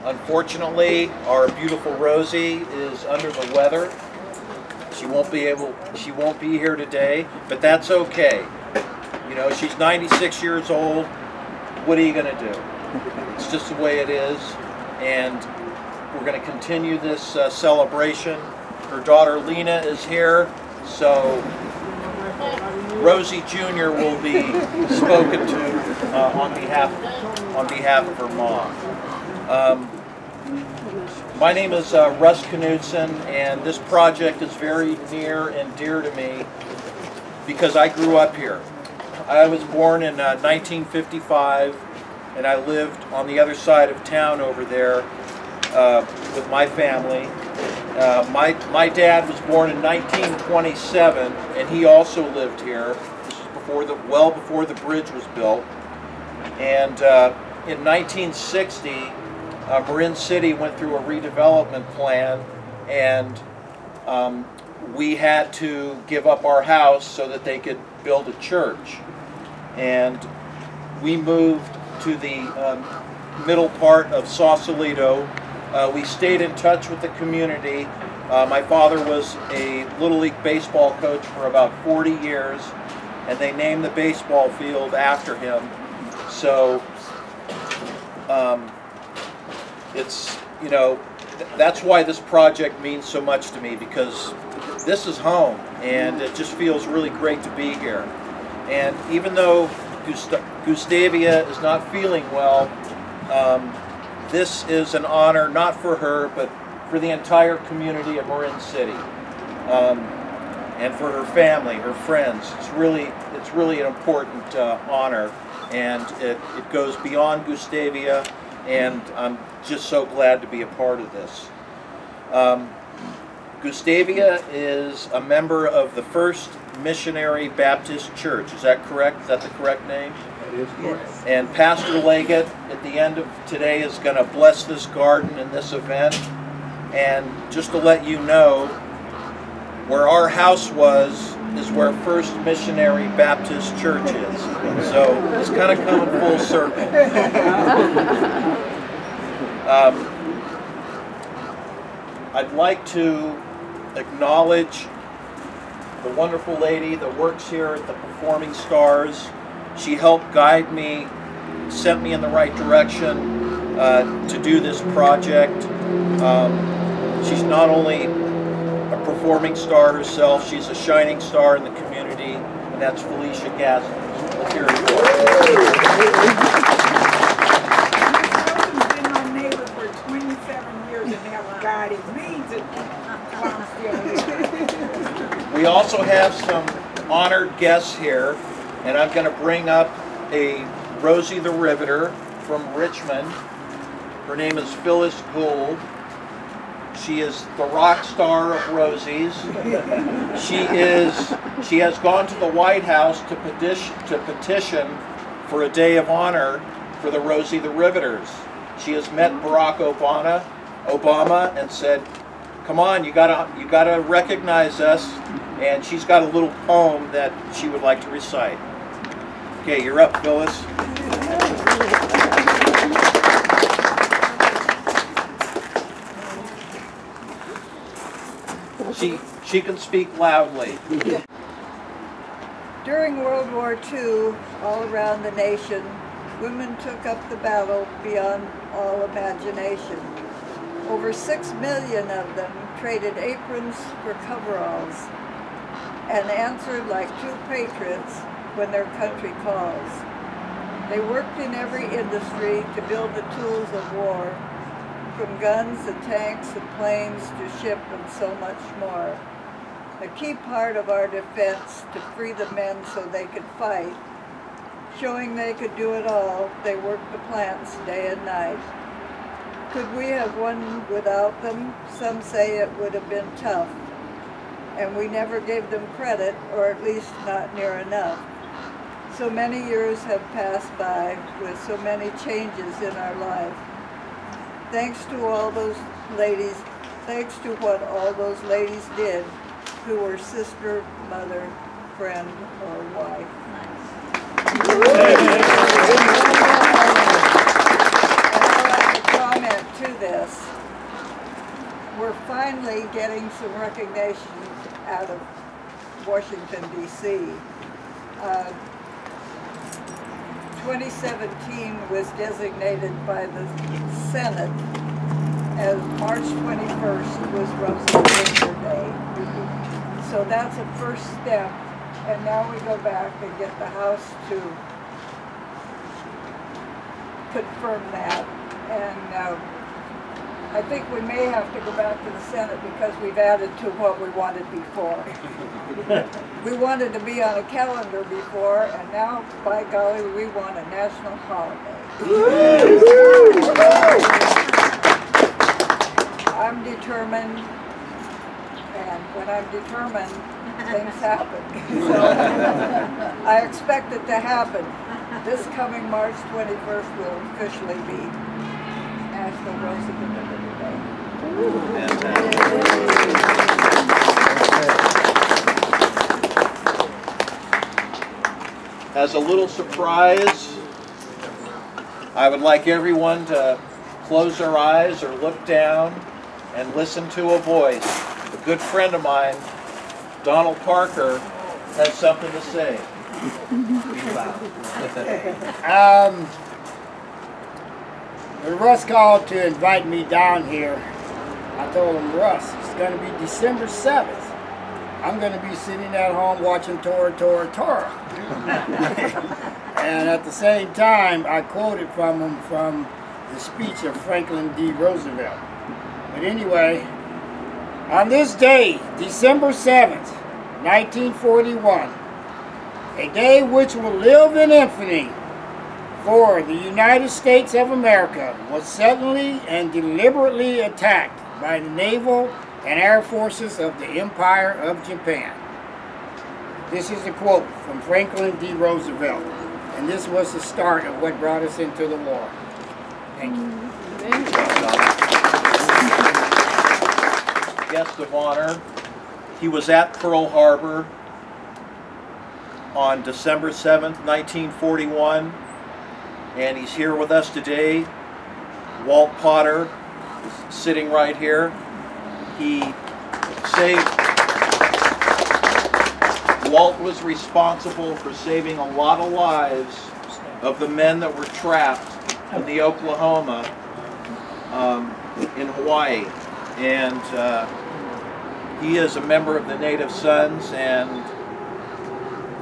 Unfortunately, our beautiful Rosie is under the weather. She won't be here today, but that's okay. You know, she's 96 years old. What are you going to do? It's just the way it is, and we're going to continue this celebration. Her daughter Lena is here, so Rosie Jr. will be spoken to on behalf of her mom. My name is Russ Knudsen, and this project is very near and dear to me because I grew up here. I was born in 1955, and I lived on the other side of town over there with my family. My dad was born in 1927, and he also lived here. This was well before the bridge was built. And in 1960, Marin City went through a redevelopment plan, and we had to give up our house so that they could build a church. And we moved to the middle part of Sausalito. We stayed in touch with the community. My father was a Little League baseball coach for about 40 years, and they named the baseball field after him. So it's, you know, that's why this project means so much to me, because this is home, and it just feels really great to be here. And even though Gustavia is not feeling well, this is an honor not for her, but for the entire community of Marin City, and for her family, her friends. It's really an important honor, and it goes beyond Gustavia, and I'm just so glad to be a part of this. Gustavia is a member of the First Missionary Baptist Church. Is that correct? Is that the correct name? That is correct. Yes. And Pastor Leggett at the end of today is going to bless this garden and this event. And just to let you know, where our house was is where First Missionary Baptist Church is. So it's kind of coming full circle. I'd like to acknowledge the wonderful lady that works here at the Performing Stars. She helped guide me, sent me in the right direction to do this project. She's not only a performing star herself, she's a shining star in the community, and that's Felicia Gaston. Let's hear it for her. Been my neighbor for 27 years and have guided me to while I'm still here. We also have some honored guests here, and I'm going to bring up a Rosie the Riveter from Richmond. Her name is Phyllis Gould. She is the rock star of Rosie's. She has gone to the White House to petition for a day of honor for the Rosie the Riveters. She has met Barack Obama and said, "Come on, you gotta recognize us." And she's got a little poem that she would like to recite. Okay, you're up, Phyllis. She can speak loudly. During World War II, all around the nation, women took up the battle beyond all imagination. Over 6 million of them traded aprons for coveralls and answered like true patriots when their country calls. They worked in every industry to build the tools of war, from guns and tanks and planes to ship and so much more. A key part of our defense to free the men so they could fight. Showing they could do it all, they worked the plants day and night. Could we have won without them? Some say it would have been tough. And we never gave them credit, or at least not near enough. So many years have passed by with so many changes in our life. Thanks to all those ladies, thanks to what all those ladies did, who were sister, mother, friend, or wife. And I'd like to comment too we're finally getting some recognition out of Washington, D.C. 2017 was designated by the Senate as March 21st was Rosie the Riveters Day. So that's a first step, and now we go back and get the House to confirm that. And I think we may have to go back to the Senate because we've added to what we wanted before. We wanted to be on a calendar before, and now, by golly, we want a national holiday. I'm determined, and when I'm determined, things happen. So I expect it to happen. This coming March 21st will officially be National Rosie the Riveters Day. As a little surprise, I would like everyone to close their eyes or look down and listen to a voice. A good friend of mine, Donald Parker, has something to say. When Russ called to invite me down here, I told him, Russ, it's going to be December 7th. I'm going to be sitting at home watching Tora, Tora, Tora. And at the same time, I quoted from him from the speech of Franklin D. Roosevelt. But anyway, on this day, December 7th, 1941, a day which will live in infamy, for the United States of America was suddenly and deliberately attacked by the naval and air forces of the Empire of Japan. This is a quote from Franklin D. Roosevelt, and this was the start of what brought us into the war. Thank you. Guest of honor, he was at Pearl Harbor on December 7th, 1941, and he's here with us today. Walt Potter is sitting right here. Walt was responsible for saving a lot of lives of the men that were trapped in the Oklahoma in Hawaii, and he is a member of the Native Sons, and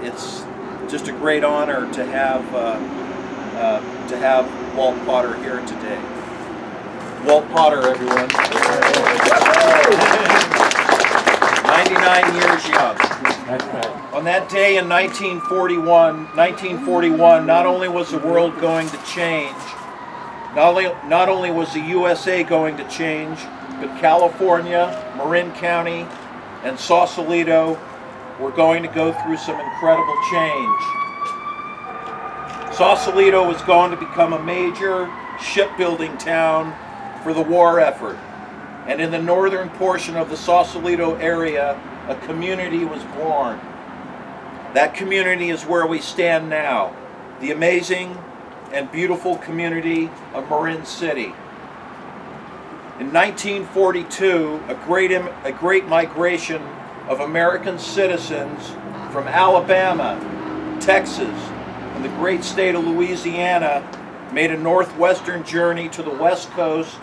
it's just a great honor to have Walt Potter here today. Walt Potter, everyone. 99 years young. On that day in 1941, not only was the world going to change, not only was the USA going to change, but California, Marin County, and Sausalito were going to go through some incredible change. Sausalito was going to become a major shipbuilding town for the war effort. And in the northern portion of the Sausalito area, a community was born. That community is where we stand now, the amazing and beautiful community of Marin City. In 1942, a great migration of American citizens from Alabama, Texas, and the great state of Louisiana made a northwestern journey to the west coast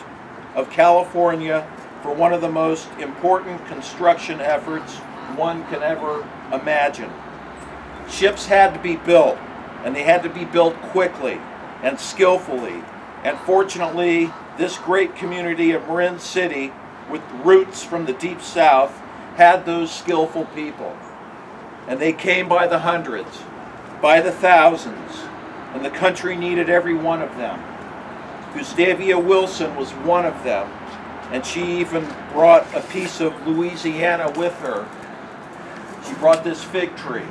of California for one of the most important construction efforts one can ever imagine. Ships had to be built, and they had to be built quickly and skillfully. And fortunately, this great community of Marin City, with roots from the deep south, had those skillful people. And they came by the hundreds, by the thousands, and the country needed every one of them. Gustave Wilson was one of them, and she even brought a piece of Louisiana with her. She brought this fig tree.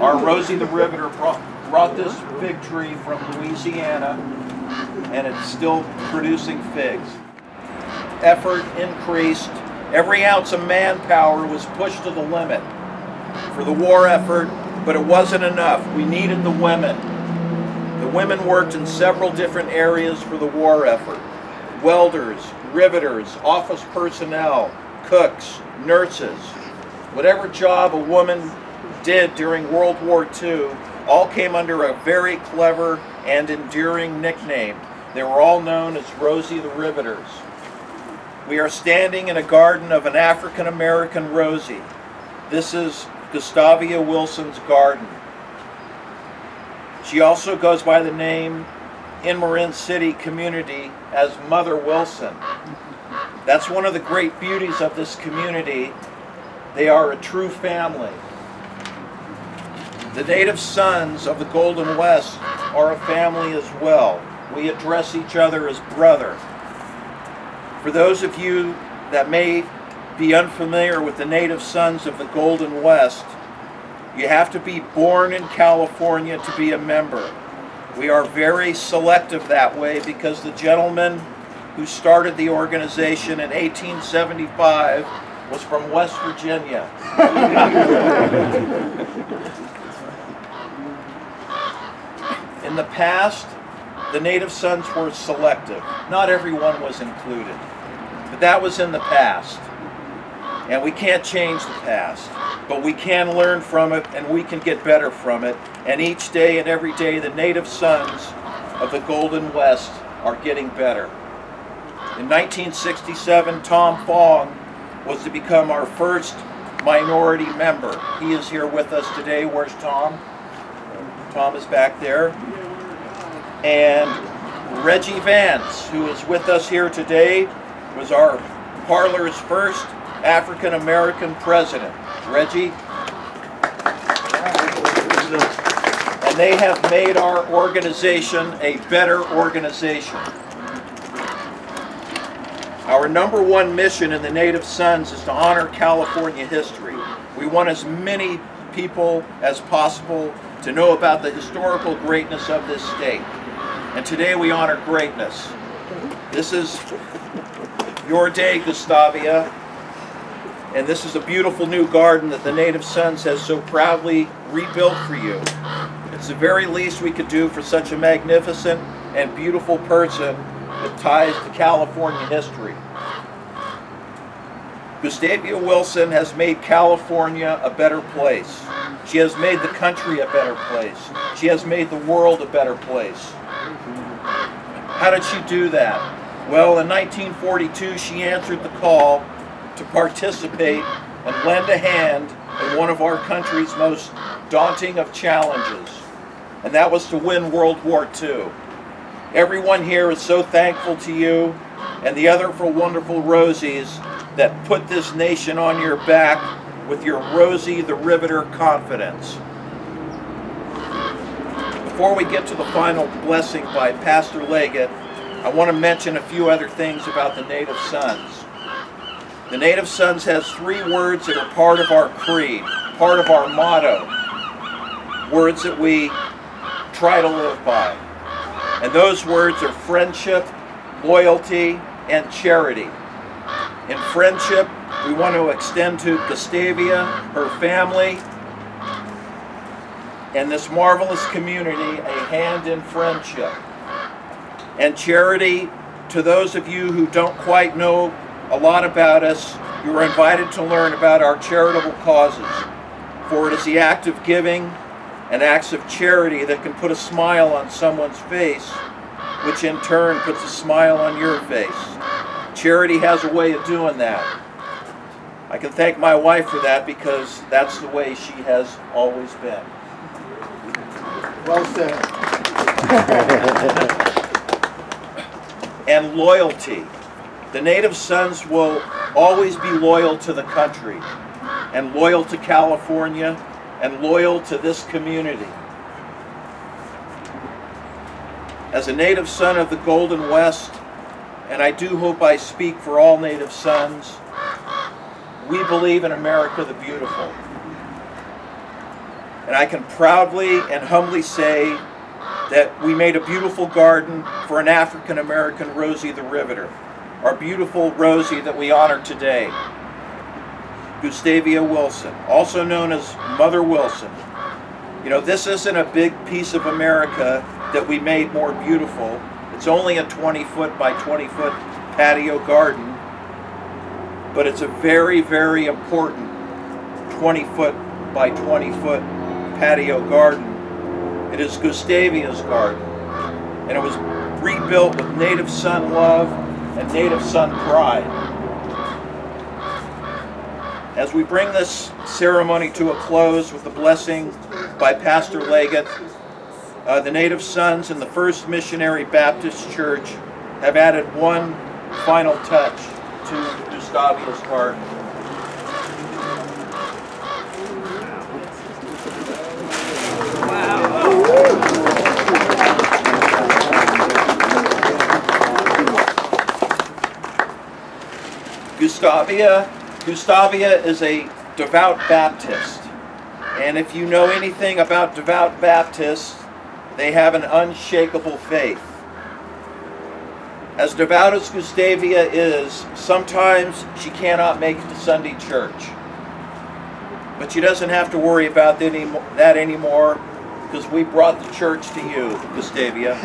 Our Rosie the Riveter brought this fig tree from Louisiana, and it's still producing figs. Effort increased. Every ounce of manpower was pushed to the limit for the war effort, but it wasn't enough. We needed the women. The women worked in several different areas for the war effort. welders, riveters, office personnel, cooks, nurses. Whatever job a woman did during World War II all came under a very clever and endearing nickname. They were all known as Rosie the Riveters. We are standing in a garden of an African-American Rosie. This is Gustave Wilson's garden. She also goes by the name in Marin City community as Mother Wilson. That's one of the great beauties of this community. They are a true family. The native sons of the Golden West are a family as well. We address each other as brother. For those of you that may be unfamiliar with the native sons of the Golden West, you have to be born in California to be a member. We are very selective that way because the gentleman who started the organization in 1875 was from West Virginia. In the past, the native sons were selective. Not everyone was included, but that was in the past. And we can't change the past, but we can learn from it and we can get better from it. And each day and every day, the native sons of the Golden West are getting better. In 1967, Tom Fong was to become our first minority member. He is here with us today. Where's Tom? Tom is back there. And Reggie Vance, who is with us here today, was our Parlor's first African-American president. Reggie. And they have made our organization a better organization. Our number one mission in the Native Sons is to honor California history. We want as many people as possible to know about the historical greatness of this state. And today we honor greatness. This is your day, Gustavia. And this is a beautiful new garden that the Native Sons has so proudly rebuilt for you. It's the very least we could do for such a magnificent and beautiful person with ties to California history. Gustavia Wilson has made California a better place. She has made the country a better place. She has made the world a better place. How did she do that? Well, in 1942, she answered the call to participate and lend a hand in one of our country's most daunting of challenges, and that was to win World War II. Everyone here is so thankful to you and the other wonderful Rosies that put this nation on your back with your Rosie the Riveter confidence. Before we get to the final blessing by Pastor Leggett, I want to mention a few other things about the Native Sons. The Native Sons has 3 words that are part of our creed, part of our motto, words that we try to live by. And those words are friendship, loyalty, and charity. In friendship, we want to extend to Gustavia, her family, and this marvelous community a hand in friendship. And charity, to those of you who don't quite know a lot about us, you are invited to learn about our charitable causes. For it is the act of giving and acts of charity that can put a smile on someone's face, which in turn puts a smile on your face. Charity has a way of doing that. I can thank my wife for that because that's the way she has always been. Well said. And loyalty. The Native Sons will always be loyal to the country, and loyal to California, and loyal to this community. As a Native Son of the Golden West, and I do hope I speak for all Native Sons, we believe in America the Beautiful. And I can proudly and humbly say that we made a beautiful garden for an African-American Rosie the Riveter, our beautiful Rosie that we honor today, Gustavia Wilson, also known as Mother Wilson. You know, this isn't a big piece of America that we made more beautiful. It's only a 20-foot by 20-foot patio garden, but it's a very, very important 20-foot by 20-foot patio garden. It is Gustavia's garden, and it was rebuilt with native son love and native son pride. As we bring this ceremony to a close with a blessing by Pastor Leggett, the native sons in the First Missionary Baptist Church have added one final touch to Gustavia's garden. Gustavia is a devout Baptist, and if you know anything about devout Baptists, they have an unshakable faith. As devout as Gustavia is, sometimes she cannot make it to Sunday church. But she doesn't have to worry about that anymore, because we brought the church to you, Gustavia.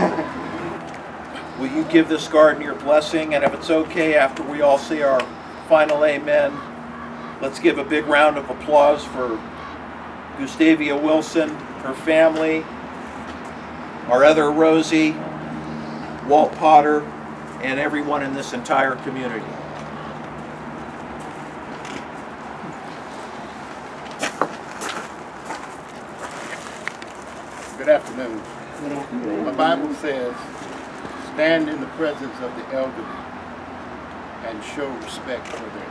Will you give this garden your blessing? And if it's okay, after we all say our final amen, let's give a big round of applause for Gustavia Wilson, her family, our other Rosie, Walt Potter, and everyone in this entire community. Good afternoon. The Bible says, stand in the presence of the elderly and show respect for their age.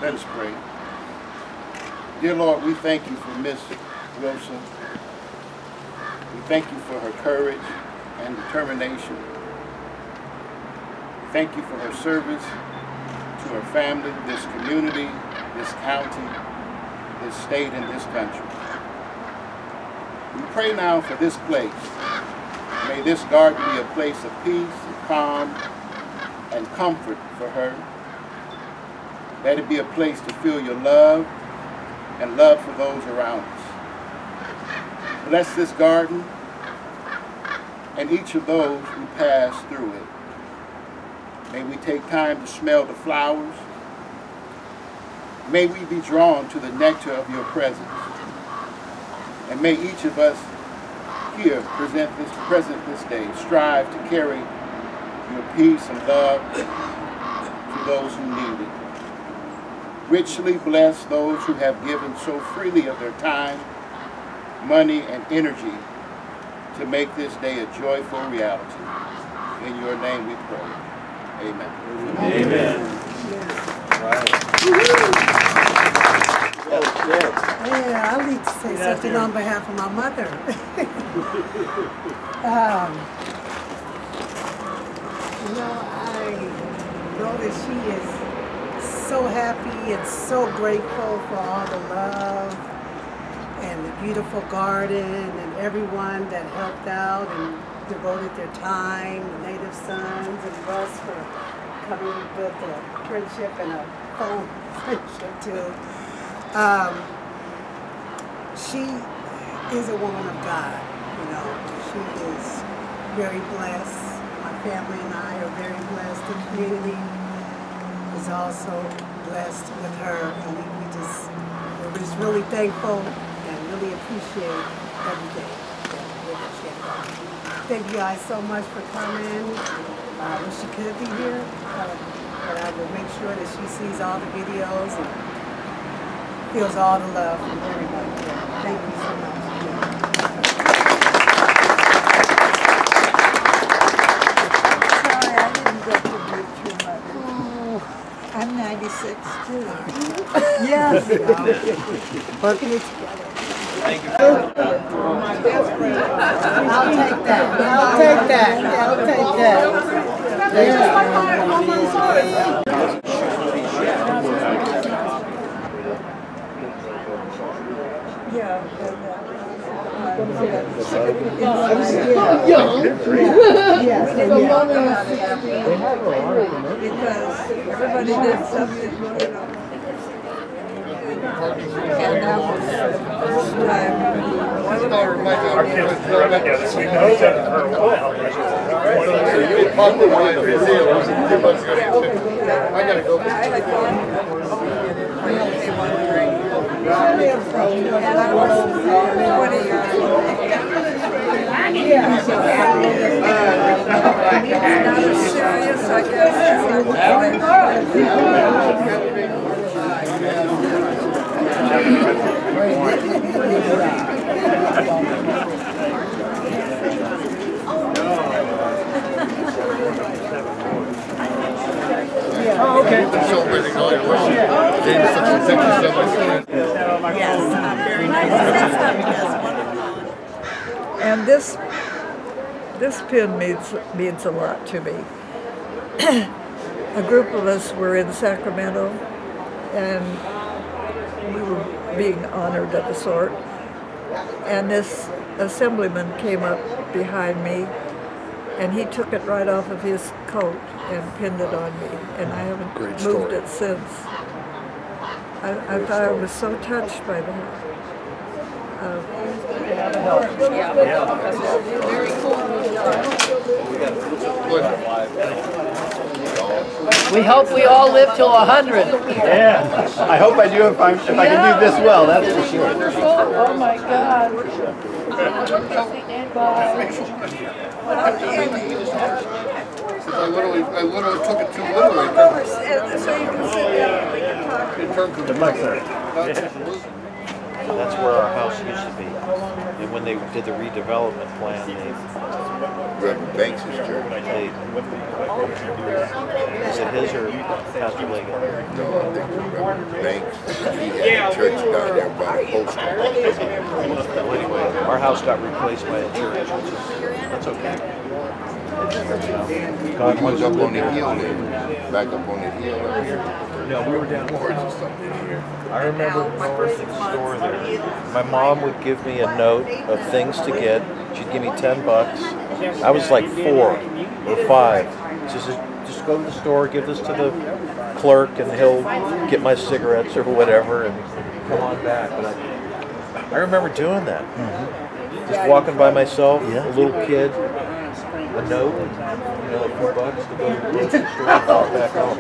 Let us pray. Dear Lord, we thank you for Miss Wilson. We thank you for her courage and determination. We thank you for her service to her family, this community, this county, this state, and this country. We pray now for this place. May this garden be a place of peace, calm, and comfort for her. Let it be a place to feel your love and love for those around us. Bless this garden and each of those who pass through it. May we take time to smell the flowers. May we be drawn to the nectar of your presence. And may each of us here present this day strive to carry your peace and love to those who need it. Richly bless those who have given so freely of their time, money, and energy to make this day a joyful reality. In your name we pray. Amen. Amen. Right. Yeah, I need to say something on behalf of my mother. You know, I know that she is so happy and so grateful for all the love and the beautiful garden and everyone that helped out and devoted their time, the native sons and Russ for coming and built a friendship and a phone friendship too. She is a woman of God, you know. She is very blessed. My family and I are very blessed. The community is also blessed with her, and we're just really thankful and really appreciate everything that she has done. Thank you guys so much for coming. I wish she could be here, but I will make sure that she sees all the videos and feels all the love from everybody here. Thank you so much. Sorry, I didn't get to meet you much. Oh, I'm 96 too. Yes. Working it together. Thank you. My best friend. I'll take that. I'll take that. I'll take that. Yeah. Because everybody did something, you know. And that was the first time. Our kids grew up together, so we know each other for a while. I gotta go. I had one. I only one drink. And I was 20 years old. Not as serious, I guess, as I would Oh, okay. And this pin means a lot to me. A group of us were in Sacramento, and we were being honored of a sort. And this assemblyman came up behind me, and he took it right off of his coat and pinned it on me, and I haven't moved it since. I thought I was so touched by that. We hope we all live till 100. Yeah, I hope I do if I can do this well, that's for sure. Oh my God. I literally took it too literally. So you can sit down and we can talk. Good luck, sir. That's where our house used to be. And when they did the redevelopment plan, Reverend Banks' church. is it his or Pastor Leggett? No, I think Reverend Banks. He had a church down there by the post office. Well, anyway, our house got replaced by a church, which is, that's okay. God He wants was to up live on the there. hill there, back up on the hill up here. No, we were down Boards or something here. I remember going to the store there. My mom would give me a note of things to get. She'd give me $10. I was like 4 or 5. She said, just go to the store, give this to the clerk, and he'll get my cigarettes or whatever, and come on back. But I remember doing that. Just walking by myself, a little kid, a note, a few bucks to go to the grocery store and walk back home.